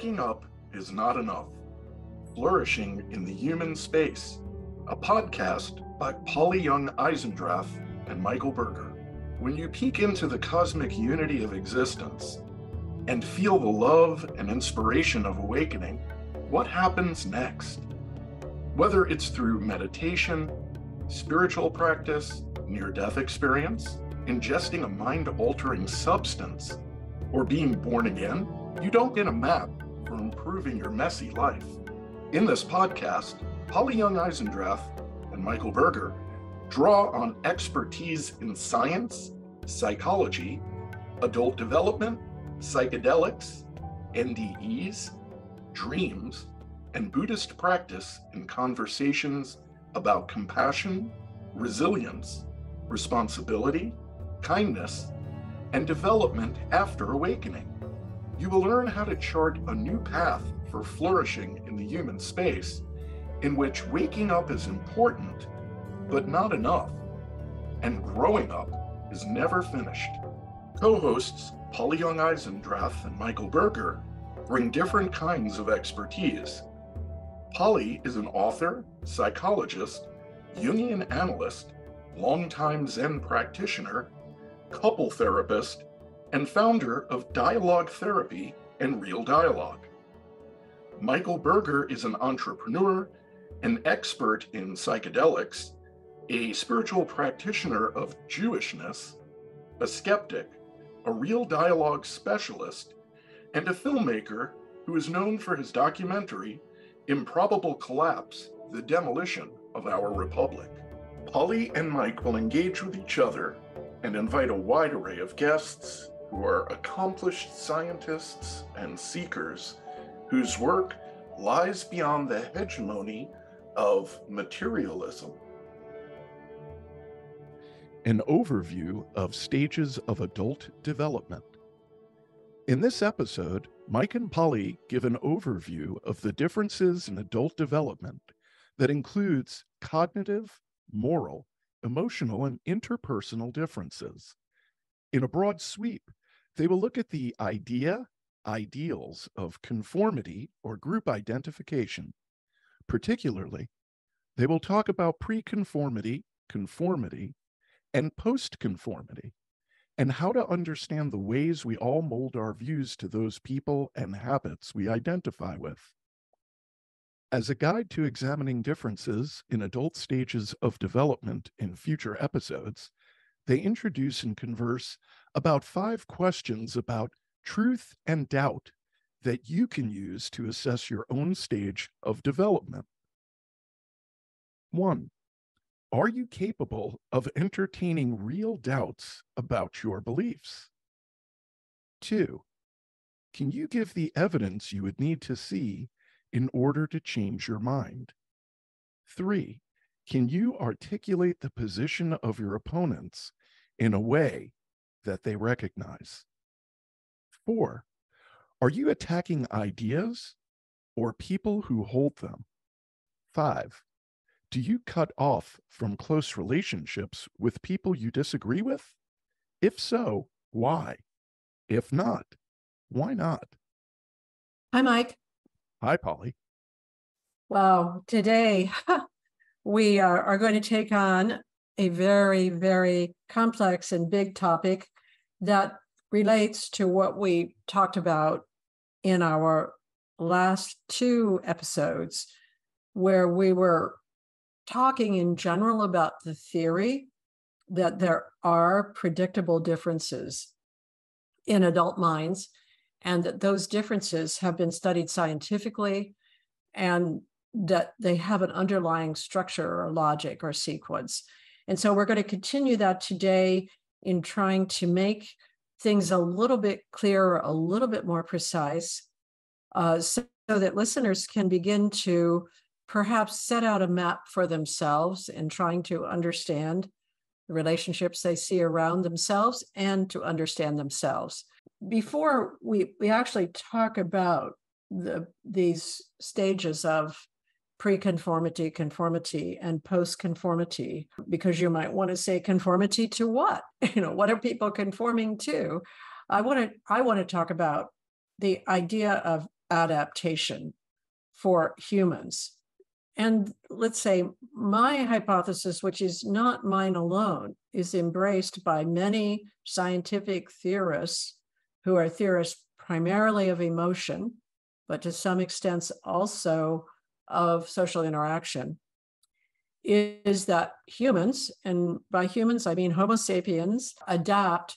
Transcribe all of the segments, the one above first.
Waking Up is Not Enough. Flourishing in the Human Space, a podcast by Young-Eisendrath and Michael Berger. When you peek into the cosmic unity of existence and feel the love and inspiration of awakening, what happens next? Whether it's through meditation, spiritual practice, near-death experience, ingesting a mind-altering substance, or being born again, you don't get a map for improving your messy life. In this podcast, Young-Eisendrath and Michael Berger draw on expertise in science, psychology, adult development, psychedelics, NDEs, dreams, and Buddhist practice in conversations about compassion, resilience, responsibility, kindness, and development after awakening. You will learn how to chart a new path for flourishing in the human space, in which waking up is important, but not enough, and growing up is never finished. Co-hosts Young-Eisendrath and Michael Berger bring different kinds of expertise. Polly is an author, psychologist, Jungian analyst, longtime Zen practitioner, couple therapist, and founder of Dialogue Therapy and Real Dialogue. Michael Berger is an entrepreneur, an expert in psychedelics, a spiritual practitioner of Jewishness, a skeptic, a Real Dialogue specialist, and a filmmaker who is known for his documentary, Improbable Collapse: The Demolition of Our Republic. Polly and Mike will engage with each other and invite a wide array of guests who are accomplished scientists and seekers whose work lies beyond the hegemony of materialism. An overview of stages of adult development. In this episode, Mike and Polly give an overview of the differences in adult development that includes cognitive, moral, emotional, and interpersonal differences. In a broad sweep, they will look at the ideals of conformity or group identification. Particularly, they will talk about pre-conformity, conformity, and post-conformity, and how to understand the ways we all mold our views to those people and habits we identify with. As a guide to examining differences in adult stages of development in future episodes, they introduce and converse about 5 questions about truth and doubt that you can use to assess your own stage of development. 1. Are you capable of entertaining real doubts about your beliefs? 2. Can you give the evidence you would need to see in order to change your mind? 3. Can you articulate the position of your opponents in a way that they recognize? 4. Are you attacking ideas or people who hold them? 5. Do you cut off from close relationships with people you disagree with? If so, why? If not, why not? Hi, Mike. Hi, Polly. Wow, today we are going to take on a very, very complex and big topic that relates to what we talked about in our last 2 episodes, where we were talking in general about the theory that there are predictable differences in adult minds, and that those differences have been studied scientifically, and that they have an underlying structure or logic or sequence. And so we're going to continue that today in trying to make things a little bit clearer, a little bit more precise, so that listeners can begin to perhaps set out a map for themselves in trying to understand the relationships they see around themselves and to understand themselves. Before we actually talk about these stages of pre-conformity, conformity, and post-conformity, because you might want to say conformity to what? What are people conforming to? I want to talk about the idea of adaptation for humans. And let's say my hypothesis, which is not mine alone, is embraced by many scientific theorists who are theorists primarily of emotion, but to some extent also of social interaction, is that humans, and by humans I mean Homo sapiens, adapt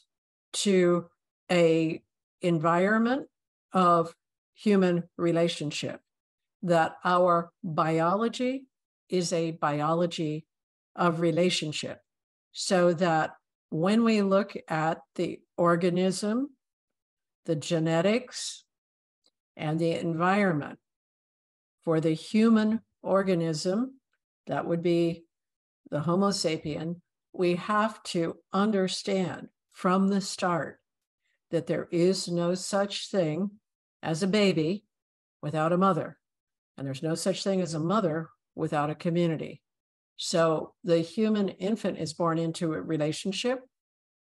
to an environment of human relationship, that our biology is a biology of relationship, so that when we look at the organism, the genetics, and the environment for the human organism, that would be the Homo sapien, we have to understand from the start that there is no such thing as a baby without a mother, and there's no such thing as a mother without a community. So the human infant is born into a relationship,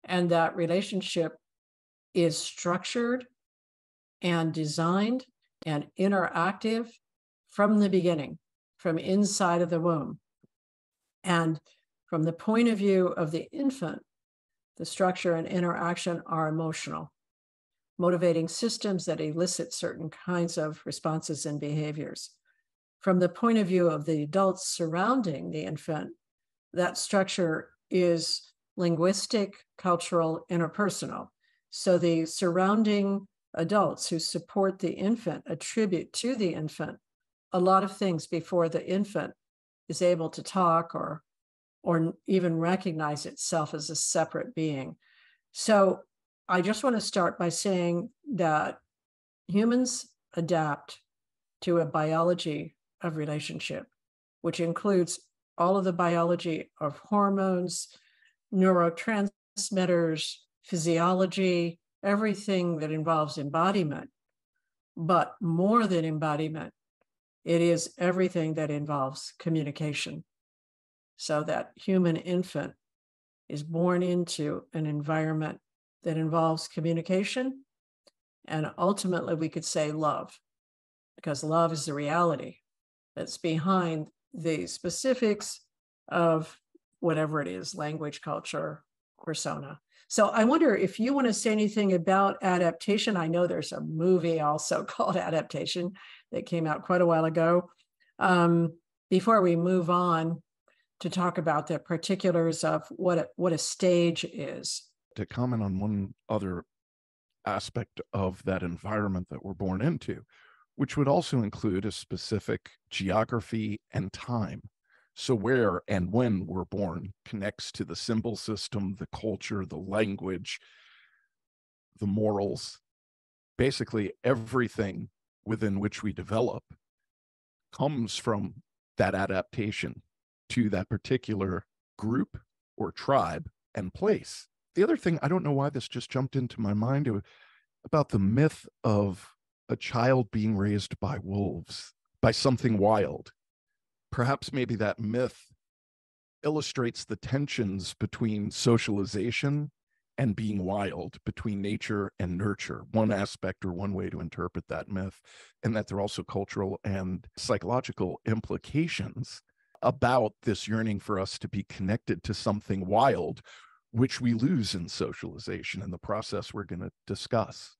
and that relationship is structured and designed and interactive from the beginning, from inside of the womb. And from the point of view of the infant, the structure and interaction are emotional, motivating systems that elicit certain kinds of responses and behaviors. From the point of view of the adults surrounding the infant, that structure is linguistic, cultural, interpersonal. So the surrounding adults who support the infant attribute to the infant a lot of things before the infant is able to talk or even recognize itself as a separate being. So I just want to start by saying that humans adapt to a biology of relationship, which includes all of the biology of hormones, neurotransmitters, physiology, everything that involves embodiment. But more than embodiment, it is everything that involves communication. So that human infant is born into an environment that involves communication, and ultimately we could say love, because love is the reality that's behind the specifics of whatever it is, language, culture, persona. So I wonder if you want to say anything about adaptation. I know there's a movie also called Adaptation that came out quite a while ago. Before we move on to talk about the particulars of what a stage is. To comment on one other aspect of that environment that we're born into, which would also include a specific geography and time. So where and when we're born connects to the symbol system, the culture, the language, the morals, basically everything within which we develop comes from that adaptation to that particular group or tribe and place. The other thing, I don't know why this just jumped into my mind, about the myth of a child being raised by wolves, by something wild. Perhaps maybe that myth illustrates the tensions between socialization and being wild, between nature and nurture, one aspect or one way to interpret that myth, and that there are also cultural and psychological implications about this yearning for us to be connected to something wild, which we lose in socialization in the process we're going to discuss.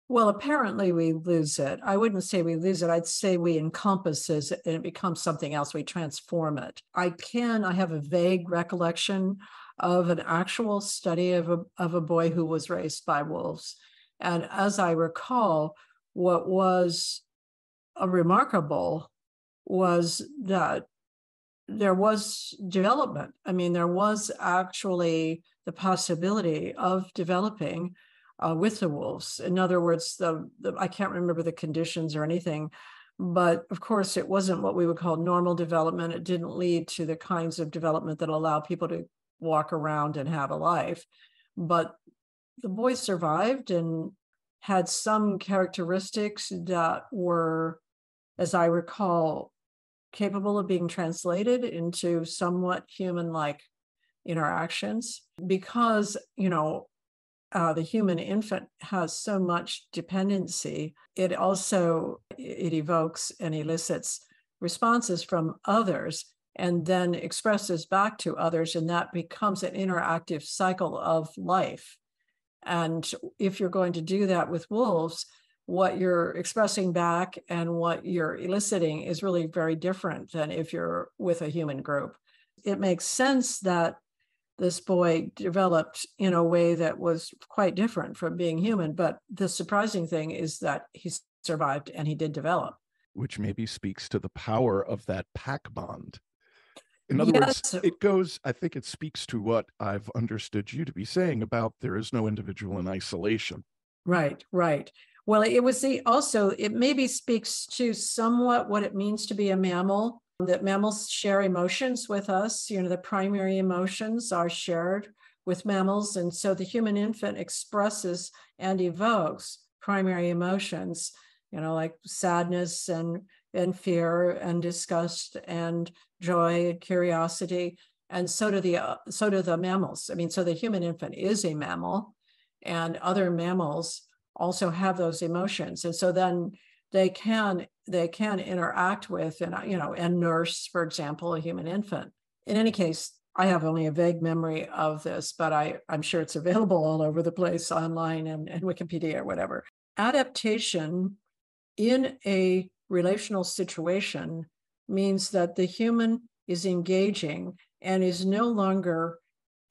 Well, apparently we lose it. I wouldn't say we lose it. I'd say we encompass it and it becomes something else. We transform it. I have a vague recollection of an actual study of a boy who was raised by wolves. And as I recall, what was remarkable was that there was development. I mean, there was actually the possibility of developing with the wolves. In other words, I can't remember the conditions or anything, but of course it wasn't what we would call normal development. It didn't lead to the kinds of development that allow people to walk around and have a life. But the boy survived and had some characteristics that were, as I recall, capable of being translated into somewhat human-like interactions. Because, the human infant has so much dependency, it evokes and elicits responses from others and then expresses back to others, and that becomes an interactive cycle of life. And if you're going to do that with wolves, what you're expressing back and what you're eliciting is really very different than if you're with a human group. It makes sense that this boy developed in a way that was quite different from being human, but the surprising thing is that he survived and he did develop. Which maybe speaks to the power of that pack bond. In other words, I think it speaks to what I've understood you to be saying about there is no individual in isolation. Right. Well, it maybe speaks to somewhat what it means to be a mammal, that mammals share emotions with us. The primary emotions are shared with mammals. And so the human infant expresses and evokes primary emotions, like sadness and fear and disgust and joy and curiosity. And so do the mammals. So the human infant is a mammal, and other mammals also have those emotions. And so then they can interact with and nurse, for example, a human infant. In any case, I have only a vague memory of this, but I'm sure it's available all over the place online and Wikipedia or whatever. Adaptation in a relational situation means that the human is engaging and is no longer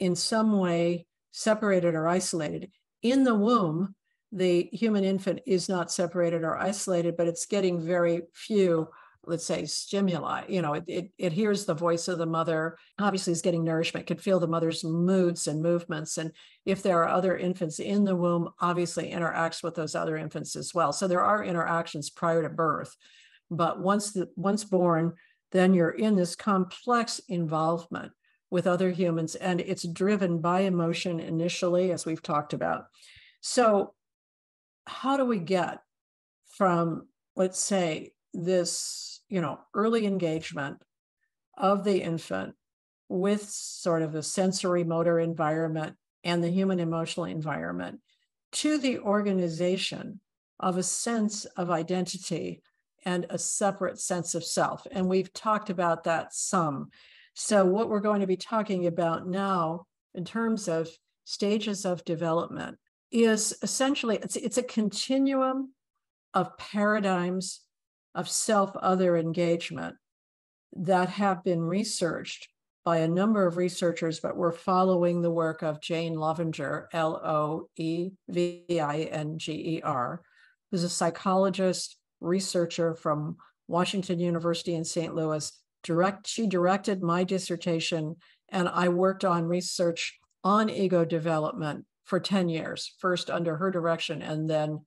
in some way separated or isolated. In the womb, the human infant is not separated or isolated, but it's getting very few, let's say, stimuli. It hears the voice of the mother, obviously is getting nourishment, can feel the mother's moods and movements. And if there are other infants in the womb, obviously interacts with those other infants as well. So there are interactions prior to birth. But once born, then you're in this complex involvement with other humans, and it's driven by emotion initially, as we've talked about. So how do we get from, let's say, this, early engagement of the infant with sort of a sensory motor environment and the human emotional environment to the organization of a sense of identity and a separate sense of self? And we've talked about that some. So what we're going to be talking about now in terms of stages of development is essentially, it's a continuum of paradigms of self-other engagement that have been researched by a number of researchers, but we're following the work of Jane Loevinger, Loevinger, who's a psychologist, researcher from Washington University in St. Louis. She directed my dissertation, and I worked on research on ego development for 10 years, first under her direction, and then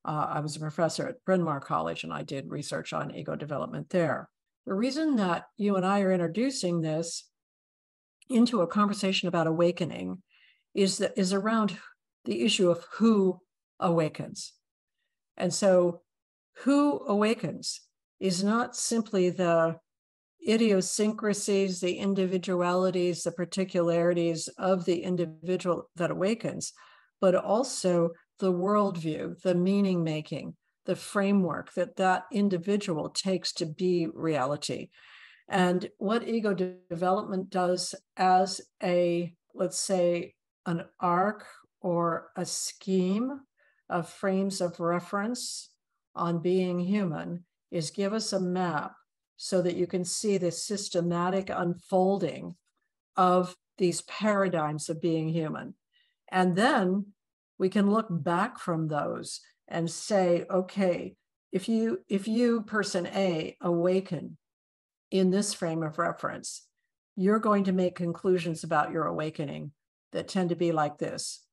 I was a professor at Bryn Mawr College, and I did research on ego development there. The reason that you and I are introducing this into a conversation about awakening is around the issue of who awakens. And so who awakens is not simply the idiosyncrasies, the individualities, the particularities of the individual that awakens, but also the worldview, the meaning making, the framework that individual takes to be reality. And what ego development does as let's say, an arc or a scheme of frames of reference on being human is give us a map so that you can see the systematic unfolding of these paradigms of being human. And then we can look back from those and say, okay, if you person A awaken in this frame of reference, you're going to make conclusions about your awakening that tend to be like this.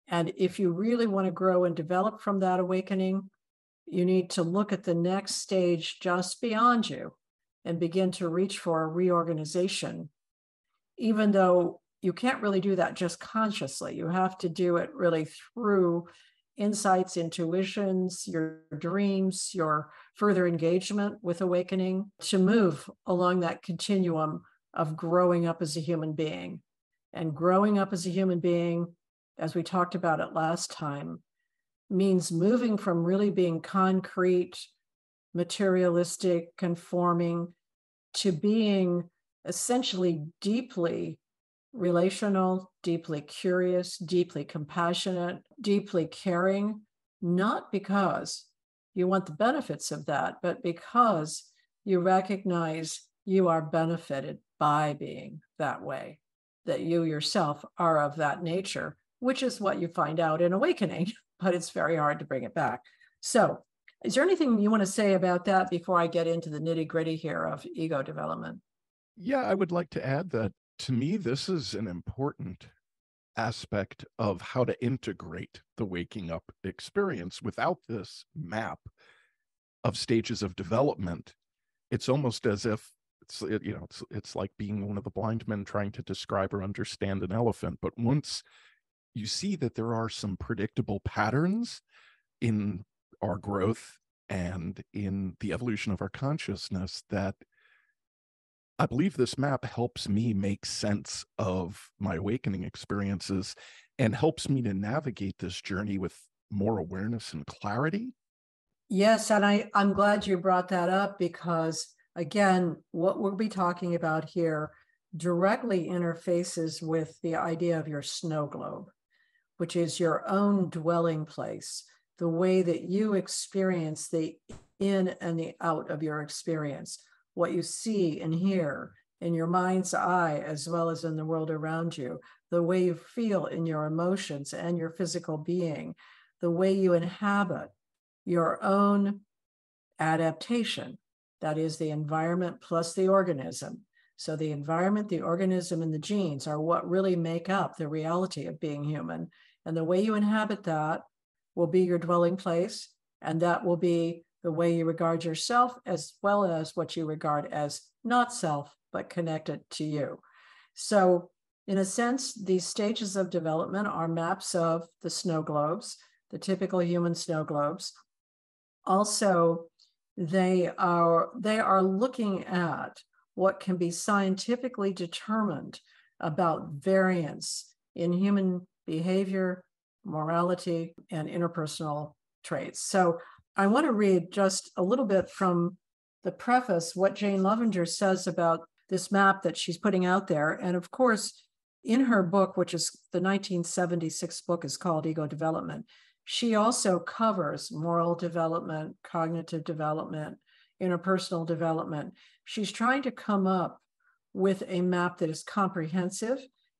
And if you really want to grow and develop from that awakening, you need to look at the next stage just beyond you and begin to reach for a reorganization, even though you can't really do that just consciously. You have to do it really through insights, intuitions, your dreams, your further engagement with awakening to move along that continuum of growing up as a human being. And growing up as a human being as we talked about it last time, means moving from really being concrete, materialistic, conforming, to being essentially deeply relational, deeply curious, deeply compassionate, deeply caring, not because you want the benefits of that, but because you recognize you are benefited by being that way, that you yourself are of that nature, which is what you find out in awakening, but it's very hard to bring it back. So, is there anything you want to say about that before I get into the nitty-gritty here of ego development? Yeah, I would like to add that to me, this is an important aspect of how to integrate the waking up experience. Without this map of stages of development, it's almost as if it's like being one of the blind men trying to describe or understand an elephant. But once you see that there are some predictable patterns in our growth and in the evolution of our consciousness, that I believe this map helps me make sense of my awakening experiences and helps me to navigate this journey with more awareness and clarity. Yes, and I'm glad you brought that up, because again, what we'll be talking about here directly interfaces with the idea of your snow globe, which is your own dwelling place, the way that you experience the in and the out of your experience, what you see and hear in your mind's eye, as well as in the world around you, the way you feel in your emotions and your physical being, the way you inhabit your own adaptation, that is the environment plus the organism. So the environment, the organism, and the genes are what really make up the reality of being human. And the way you inhabit that will be your dwelling place, and that will be the way you regard yourself, as well as what you regard as not self, but connected to you. So in a sense, these stages of development are maps of the snow globes, the typical human snow globes. Also, they are looking at what can be scientifically determined about variance in human behavior, morality, and interpersonal traits. So I want to read just a little bit from the preface, what Jane Lovinger says about this map that she's putting out there. And of course, in her book, which is the 1976 book, is called Ego Development, she also covers moral development, cognitive development, interpersonal development. She's trying to come up with a map that is comprehensive,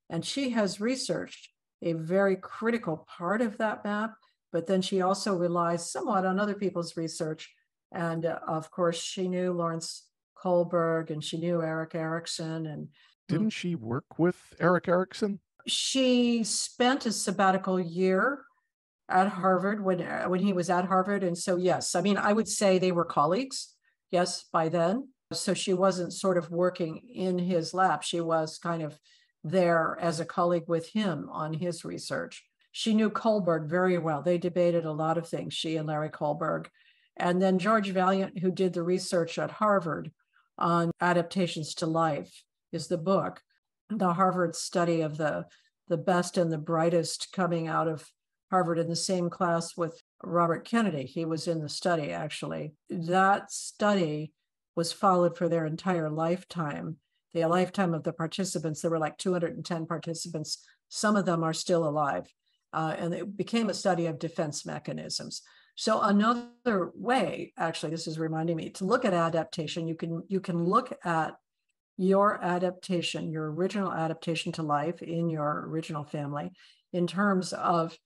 and she has researched a very critical part of that map, but then she also relies somewhat on other people's research. And of course, she knew Lawrence Kohlberg, and she knew Erik Erikson. And didn't she work with Erik Erikson? She spent a sabbatical year at Harvard when he was at Harvard. And so, yes, I mean, I would say they were colleagues, yes, by then. So she wasn't sort of working in his lab. She was kind of there as a colleague with him on his research. She knew Kohlberg very well. They debated a lot of things, she and Larry Kohlberg. And then George Vaillant, who did the research at Harvard on adaptations to life, is the book, the Harvard study of the best and the brightest coming out of Harvard in the same class with Robert Kennedy. He was in the study, actually. That study was followed for their entire lifetime. The lifetime of the participants, there were like 210 participants. Some of them are still alive. And it became a study of defense mechanisms. So another way, actually, this is reminding me, to look at adaptation, you can look at your adaptation, your original adaptation to life in your original family, in terms of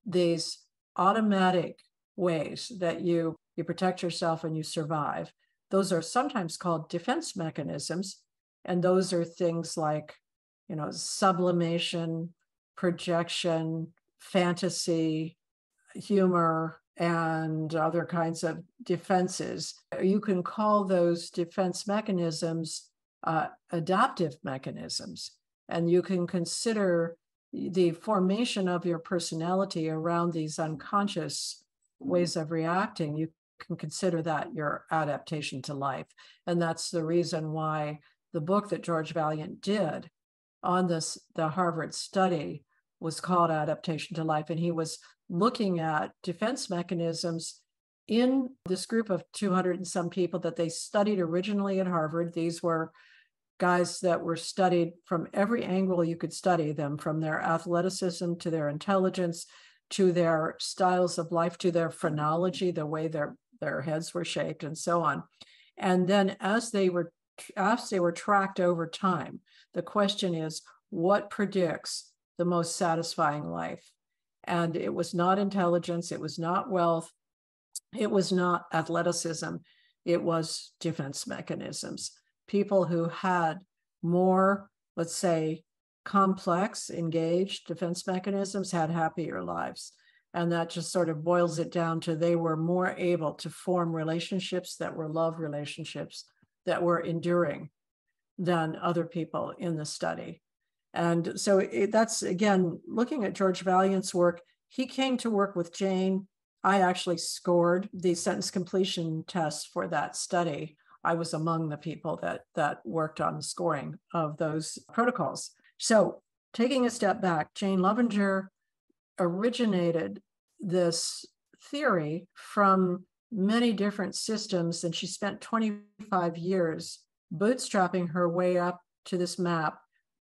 these automatic ways that you protect yourself and you survive. Those are sometimes called defense mechanisms. And those are things like, sublimation, projection, fantasy, humor, and other kinds of defenses. You can call those defense mechanisms adaptive mechanisms. And you can consider the formation of your personality around these unconscious ways of reacting. You can consider that your adaptation to life. And that's the reason why the book that George Vaillant did on the Harvard study was called Adaptation to Life. And he was looking at defense mechanisms in this group of 200 and some people that they studied originally at Harvard. These were guys that were studied from every angle you could study them, from their athleticism to their intelligence, to their styles of life, to their phrenology, the way their heads were shaped, and so on. And then as they were tracked over time, the question is, what predicts the most satisfying life? And it was not intelligence, it was not wealth, it was not athleticism, it was defense mechanisms. People who had more, let's say, complex, engaged defense mechanisms had happier lives. And that just sort of boils it down to they were more able to form relationships that were love relationships that were enduring than other people in the study. And so that's, again, looking at George Vaillant's work. He came to work with Jane. I actually scored the sentence completion test for that study. I was among the people that worked on the scoring of those protocols. So taking a step back, Jane Loevinger originated this theory from many different systems, and she spent 25 years bootstrapping her way up to this map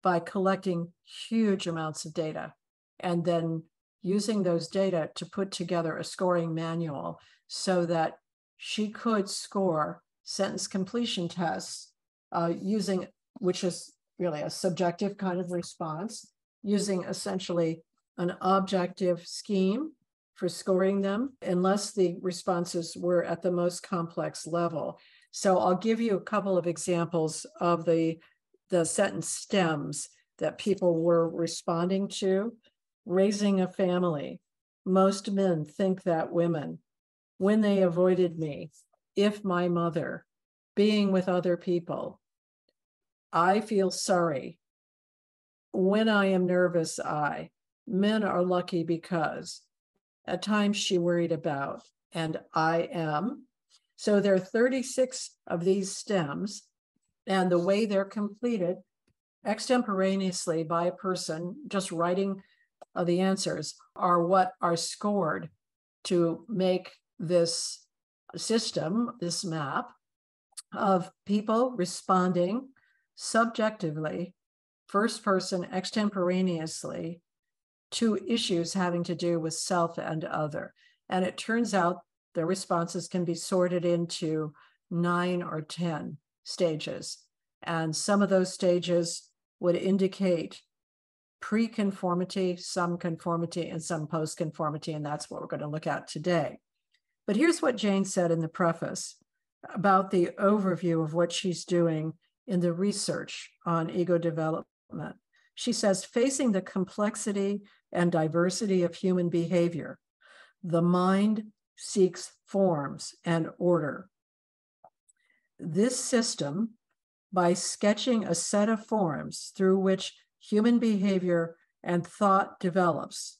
by collecting huge amounts of data and then using those data to put together a scoring manual so that she could score sentence completion tests using, which is really a subjective kind of response, using essentially an objective scheme for scoring them, unless the responses were at the most complex level. So I'll give you a couple of examples of the sentence stems that people were responding to. Raising a family. Most men think that women, when they avoided me, if my mother, being with other people, I feel sorry. When I am nervous, men are lucky because at times she worried about, and I am. So there are 36 of these stems, and the way they're completed extemporaneously by a person just writing the answers are what are scored to make this system, this map of people responding subjectively, first person extemporaneously, to issues having to do with self and other. And it turns out the responses can be sorted into 9 or 10 stages. And some of those stages would indicate pre-conformity, some conformity, and some post-conformity, and that's what we're going to look at today. But here's what Jane said in the preface about the overview of what she's doing in the research on ego development. She says, facing the complexity and diversity of human behavior, the mind seeks forms and order. This system, by sketching a set of forms through which human behavior and thought develops,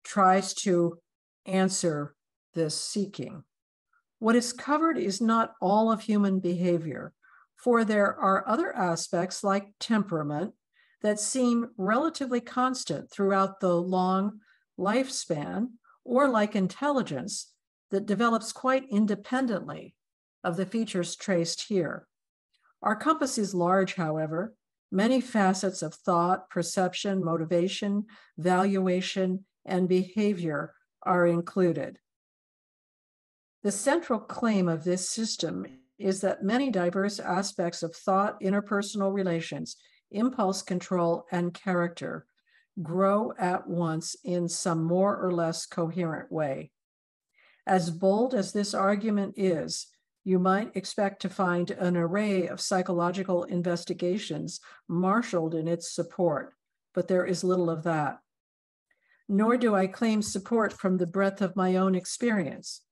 tries to answer this seeking. What is covered is not all of human behavior, for there are other aspects like temperament that seem relatively constant throughout the long lifespan, or like intelligence that develops quite independently of the features traced here. Our compass is large, however. Many facets of thought, perception, motivation, valuation, and behavior are included. The central claim of this system is that many diverse aspects of thought, interpersonal relations, impulse control, and character grow at once in some more or less coherent way. As bold as this argument is, you might expect to find an array of psychological investigations marshaled in its support, but there is little of that. Nor do I claim support from the breadth of my own experience.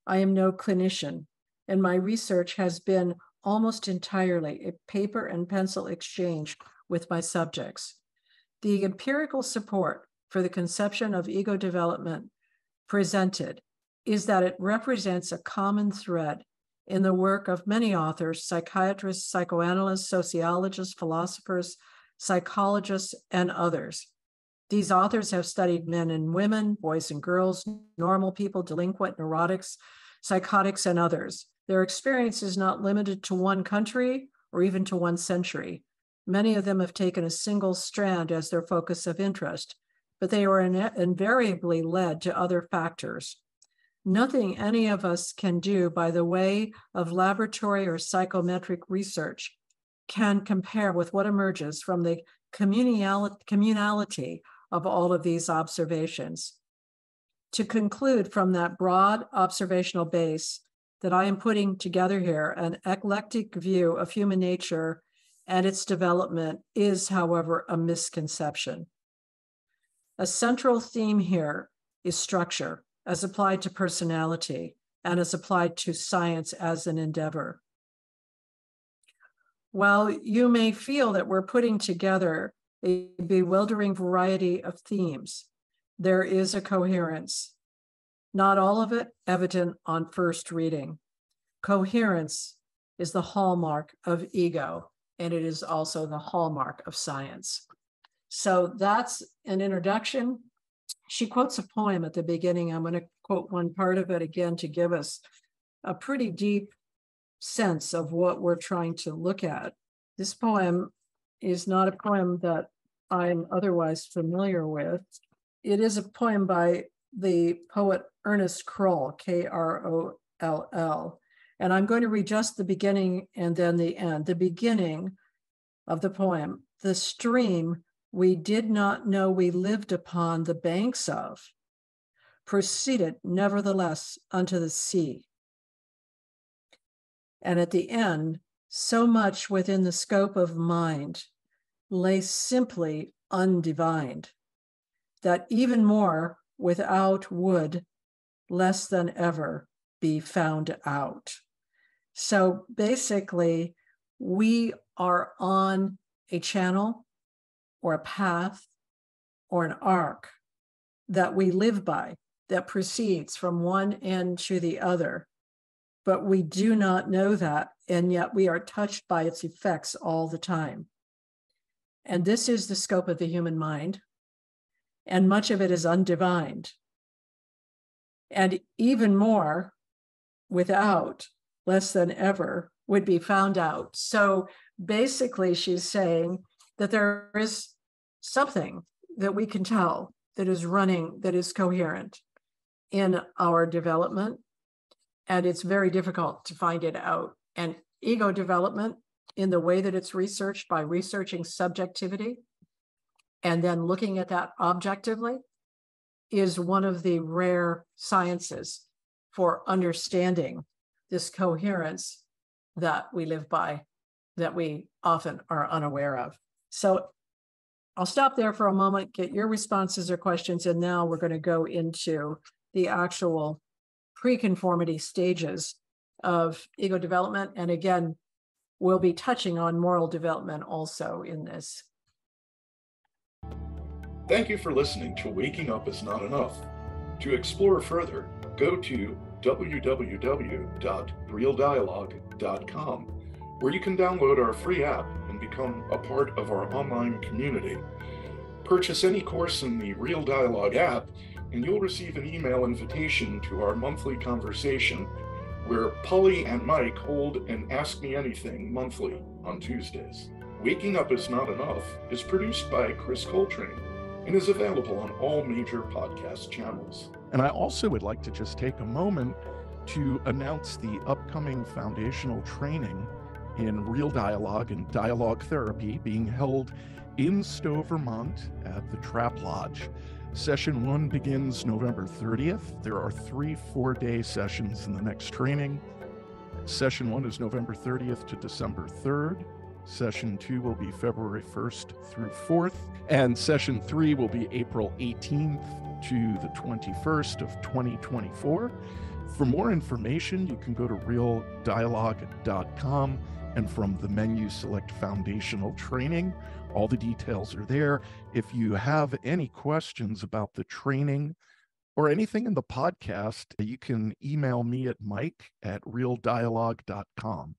I am no clinician, and my research has been almost entirely a paper and pencil exchange with my subjects. The empirical support for the conception of ego development presented is that it represents a common thread in the work of many authors, psychiatrists, psychoanalysts, sociologists, philosophers, psychologists, and others. These authors have studied men and women, boys and girls, normal people, delinquent, neurotics, psychotics, and others. Their experience is not limited to one country or even to one century. Many of them have taken a single strand as their focus of interest, but they are invariably led to other factors. Nothing any of us can do by the way of laboratory or psychometric research can compare with what emerges from the communality of all of these observations. To conclude from that broad observational base that I am putting together here, an eclectic view of human nature and its development is, however, a misconception. A central theme here is structure as applied to personality and as applied to science as an endeavor. While you may feel that we're putting together a bewildering variety of themes, there is a coherence, not all of it evident on first reading. Coherence is the hallmark of ego, and it is also the hallmark of science. So that's an introduction. She quotes a poem at the beginning. I'm going to quote one part of it again to give us a pretty deep sense of what we're trying to look at. This poem is not a poem that I'm otherwise familiar with. It is a poem by the poet Ernest Kroll, Kroll, and I'm going to read just the beginning and then the end. The beginning of the poem: the stream we did not know we lived upon the banks of proceeded nevertheless unto the sea. And at the end, so much within the scope of mind lay simply undivined, that even more without would less than ever be found out. So basically, we are on a channel or a path or an arc that we live by that proceeds from one end to the other. But we do not know that, and yet we are touched by its effects all the time. And this is the scope of the human mind, and much of it is undivined. And even more, without, less than ever, would be found out. So basically, she's saying that there is something that we can tell that is running, that is coherent in our development. And it's very difficult to find it out. And ego development, in the way that it's researched by researching subjectivity and then looking at that objectively, is one of the rare sciences for understanding this coherence that we live by, that we often are unaware of. So I'll stop there for a moment, get your responses or questions, and now we're going to go into the actual pre-conformity stages of ego development. And again, we'll be touching on moral development also in this. Thank you for listening to Waking Up Is Not Enough. To explore further, go to www.realdialogue.com, where you can download our free app and become a part of our online community. Purchase any course in the Real Dialogue app, and you'll receive an email invitation to our monthly conversation, where Polly and Mike hold an Ask Me Anything monthly on Tuesdays. Waking Up Is Not Enough is produced by Chris Coltrane and is available on all major podcast channels. And I also would like to just take a moment to announce the upcoming foundational training in Real Dialogue and Dialogue Therapy being held in Stowe, Vermont at the Trap Lodge. Session 1 begins November 30th. There are 3 4-day sessions in the next training. Session 1 is November 30th to December 3rd. Session 2 will be February 1st through 4th. And Session 3 will be April 18th to the 21st of 2024. For more information, you can go to realdialogue.com, and from the menu, select Foundational Training. All the details are there. If you have any questions about the training or anything in the podcast, you can email me at mike@realdialogue.com.